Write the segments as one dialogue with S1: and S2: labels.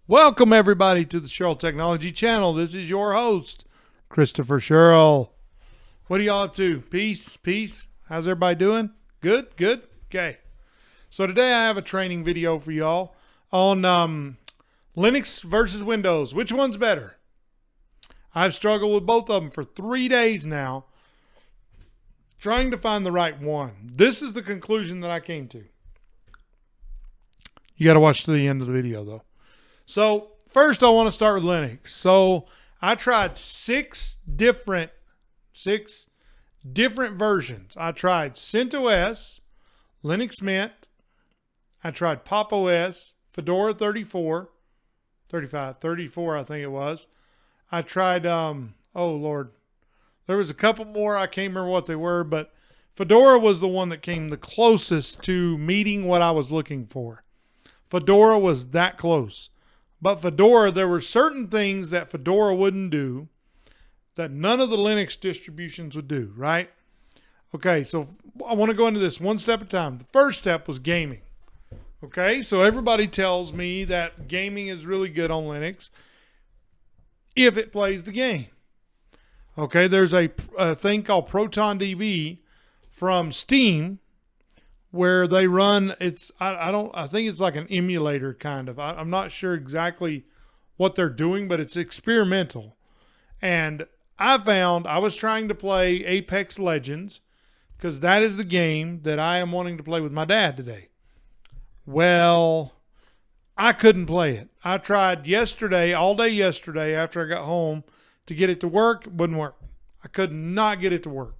S1: Welcome everybody to the Sherrill Technology Channel. This is your host, Christopher Sherrill. What are y'all up to? Peace? How's everybody doing? Good? Okay. So today I have a training video for y'all on Linux versus Windows. Which one's better? I've struggled with both of them for 3 days now, trying to find the right one. This is the conclusion that I came to. You got to watch to the end of the video though. So first I want to start with Linux. So I tried six different versions. I tried CentOS, Linux Mint, I tried Pop! OS, Fedora 34 I think it was. I tried, oh Lord, there was a couple more. I can't remember what they were, but Fedora was the one that came the closest to meeting what I was looking for. Fedora was that close. But Fedora, there were certain things that Fedora wouldn't do that none of the Linux distributions would do, right? Okay, so I want to go into this one step at a time. The first step was gaming. Okay, so everybody tells me that gaming is really good on Linux if it plays the game. Okay, there's a thing called ProtonDB from Steam where they run, I think it's like an emulator kind of. I'm not sure exactly what they're doing, but it's experimental. And I was trying to play Apex Legends because that is the game that I am wanting to play with my dad today. Well, I couldn't play it. I tried yesterday, all day yesterday after I got home to get it to work. It wouldn't work. I could not get it to work.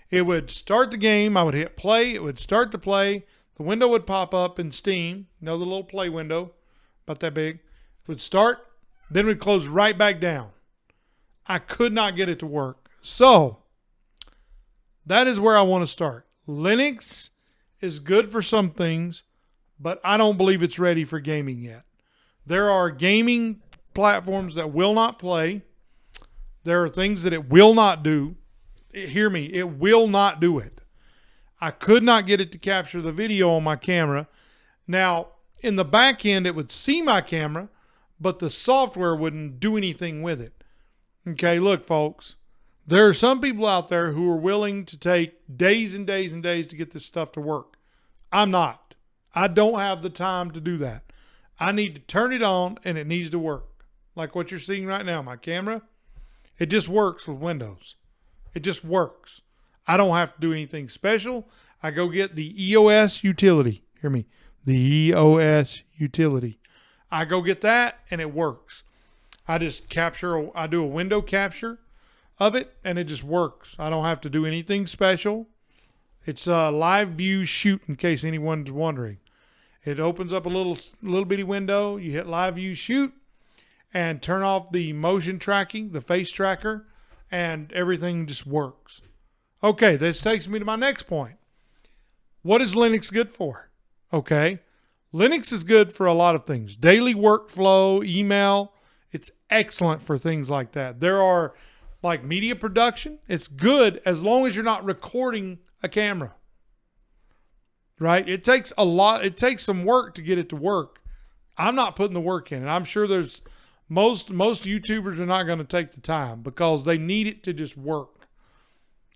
S1: It would start the game. I would hit play. It would start to play. The window would pop up in Steam. You know, the little play window, about that big. It would start, then it would close right back down. I could not get it to work. So that is where I want to start. Linux is good for some things, but I don't believe it's ready for gaming yet. There are gaming platforms that will not play. There are things that it will not do. Hear me, it will not do it. I could not get it to capture the video on my camera. Now, in the back end, it would see my camera, but the software wouldn't do anything with it. Okay, look, folks, there are some people out there who are willing to take days and days and days to get this stuff to work. I'm not. I don't have the time to do that. I need to turn it on and it needs to work. Like what you're seeing right now, my camera, it just works with Windows. It just works. I don't have to do anything special. I go get the EOS utility. Hear me. The EOS utility. I go get that and it works. I just I do a window capture of it and it just works. I don't have to do anything special. It's a live view shoot in case anyone's wondering. It opens up a little bitty window. You hit live view shoot and turn off the motion tracking, the face tracker, and everything just works. Okay, this takes me to my next point. What is Linux good for? Okay, Linux is good for a lot of things. Daily workflow, email, it's excellent for things like that. There are like media production. It's good as long as you're not recording a camera. Right? It takes some work to get it to work. I'm not putting the work in, and I'm sure there's most YouTubers are not going to take the time because they need it to just work.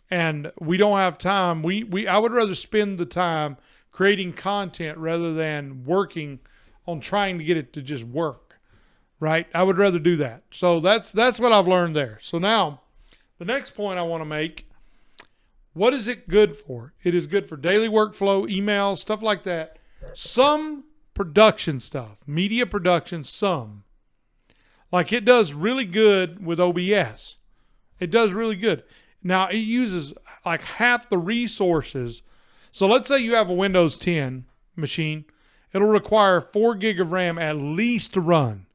S1: And we don't have time. I would rather spend the time creating content rather than working on trying to get it to just work. Right? I would rather do that. So that's what I've learned there. So now the next point I want to make, what is it good for? It is good for daily workflow, email, stuff like that. Some production stuff, media production, some. Like it does really good with OBS. It does really good. Now it uses like half the resources. So let's say you have a Windows 10 machine. It'll require 4 gig of RAM at least to run,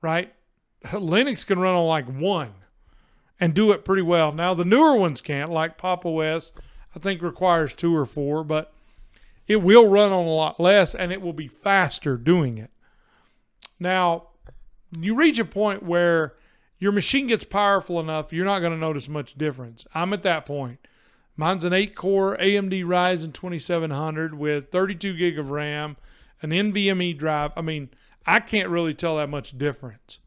S1: right? Linux can run on like 1 and do it pretty well. Now the newer ones can't, like Pop! OS, I think requires 2 or 4, but it will run on a lot less and it will be faster doing it. Now, you reach a point where your machine gets powerful enough, you're not going to notice much difference. I'm at that point. Mine's an 8-core AMD Ryzen 2700 with 32 gig of RAM, an NVMe drive. I mean, I can't really tell that much difference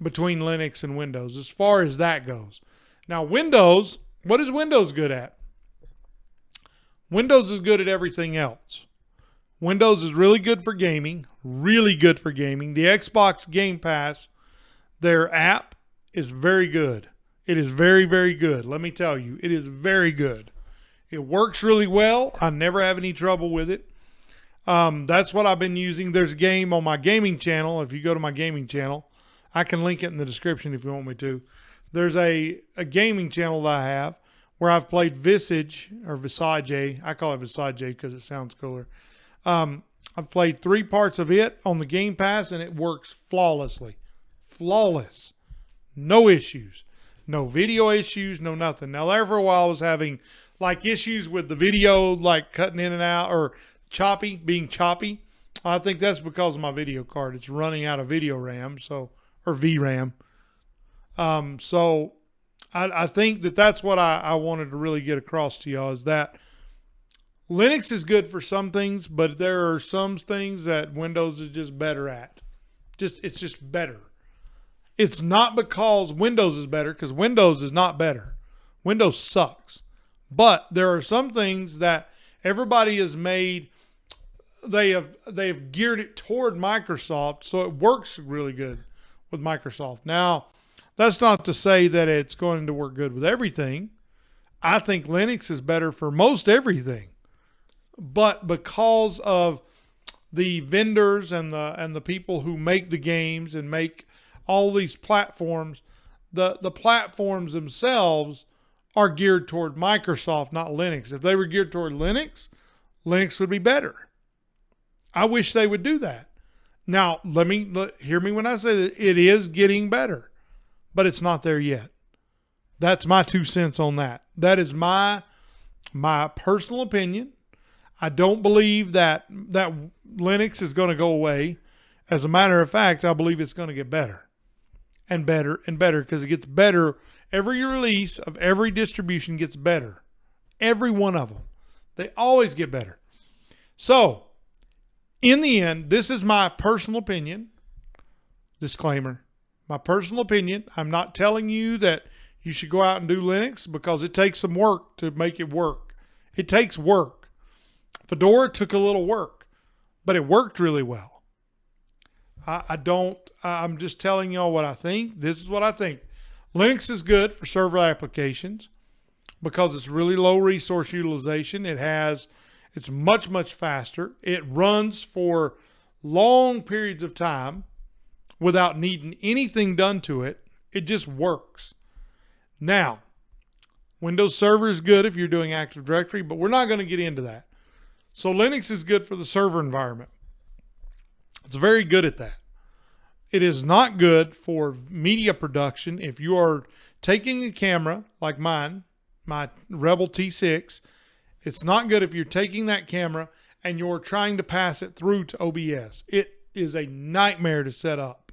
S1: between Linux and Windows as far as that goes. Now, Windows, what is Windows good at? Windows is good at everything else. Windows is really good for gaming, really good for gaming. The Xbox Game Pass, their app is very good. It is very, very good. Let me tell you, it is very good. It works really well. I never have any trouble with it. That's what I've been using. There's a game on my gaming channel. If you go to my gaming channel, I can link it in the description if you want me to. There's a gaming channel that I have where I've played Visage, or Visage. I call it Visage because it sounds cooler. I've played 3 parts of it on the Game Pass, and it works flawlessly. Flawless. No issues. No video issues, no nothing. Now, there for a while I was having like issues with the video, like cutting in and out, or being choppy. I think that's because of my video card. It's running out of video RAM, or VRAM. So I think that's what I wanted to really get across to y'all, is that Linux is good for some things, but there are some things that Windows is just better at. It's just better. It's not because Windows is better, because Windows is not better. Windows sucks. But there are some things that everybody has made, they have geared it toward Microsoft, so it works really good with Microsoft. Now, that's not to say that it's going to work good with everything. I think Linux is better for most everything. But because of the vendors and the people who make the games and make all these platforms, the platforms themselves are geared toward Microsoft, not Linux. If they were geared toward Linux, Linux would be better. I wish they would do that. Now, hear me when I say that it is getting better, but it's not there yet. That's my 2 cents on that. That is my personal opinion. I don't believe that Linux is going to go away. As a matter of fact, I believe it's going to get better and better and better, because it gets better. Every release of every distribution gets better. Every one of them. They always get better. So, in the end, this is my personal opinion. Disclaimer. My personal opinion. I'm not telling you that you should go out and do Linux, because it takes some work to make it work. It takes work. Fedora took a little work, but it worked really well. I'm just telling y'all what I think. This is what I think. Linux is good for server applications because it's really low resource utilization. It's much, much faster. It runs for long periods of time without needing anything done to it. It just works. Now, Windows Server is good if you're doing Active Directory, but we're not going to get into that. So Linux is good for the server environment. It's very good at that. It is not good for media production. If you are taking a camera like mine, my Rebel T6, it's not good if you're taking that camera and you're trying to pass it through to OBS. It is a nightmare to set up.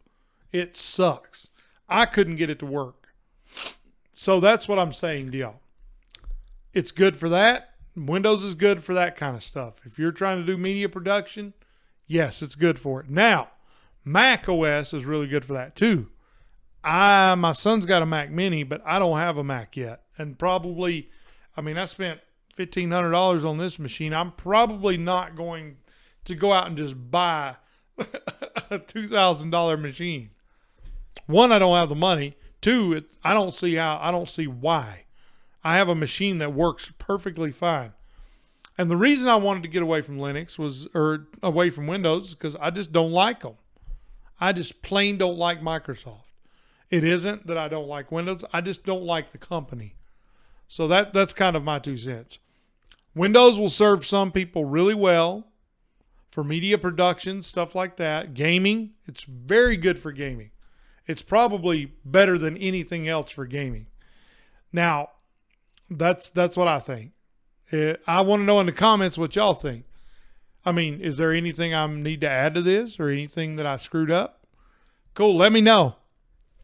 S1: It sucks. I couldn't get it to work. So that's what I'm saying to y'all. It's good for that. Windows is good for that kind of stuff. If you're trying to do media production, yes, it's good for it. Now, Mac OS is really good for that too. My son's got a Mac Mini, but I don't have a Mac yet. And probably, I spent $1,500 on this machine. I'm probably not going to go out and just buy a $2,000 machine. One, I don't have the money. Two, I don't see why. I have a machine that works perfectly fine. And the reason I wanted to get away from Linux or away from Windows is because I just don't like them. I just plain don't like Microsoft. It isn't that I don't like Windows. I just don't like the company. So that's kind of my 2 cents. Windows will serve some people really well for media production, stuff like that. Gaming, it's very good for gaming. It's probably better than anything else for gaming. Now, that's what I think. I want to know in the comments what y'all think. Is there anything I need to add to this or anything that I screwed up? Cool, let me know.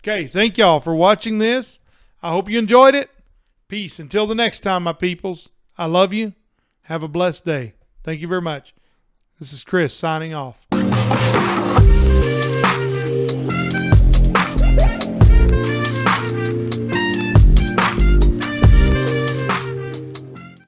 S1: Okay, thank y'all for watching this. I hope you enjoyed it. Peace. Until the next time, my peoples. I love you. Have a blessed day. Thank you very much. This is Chris signing off.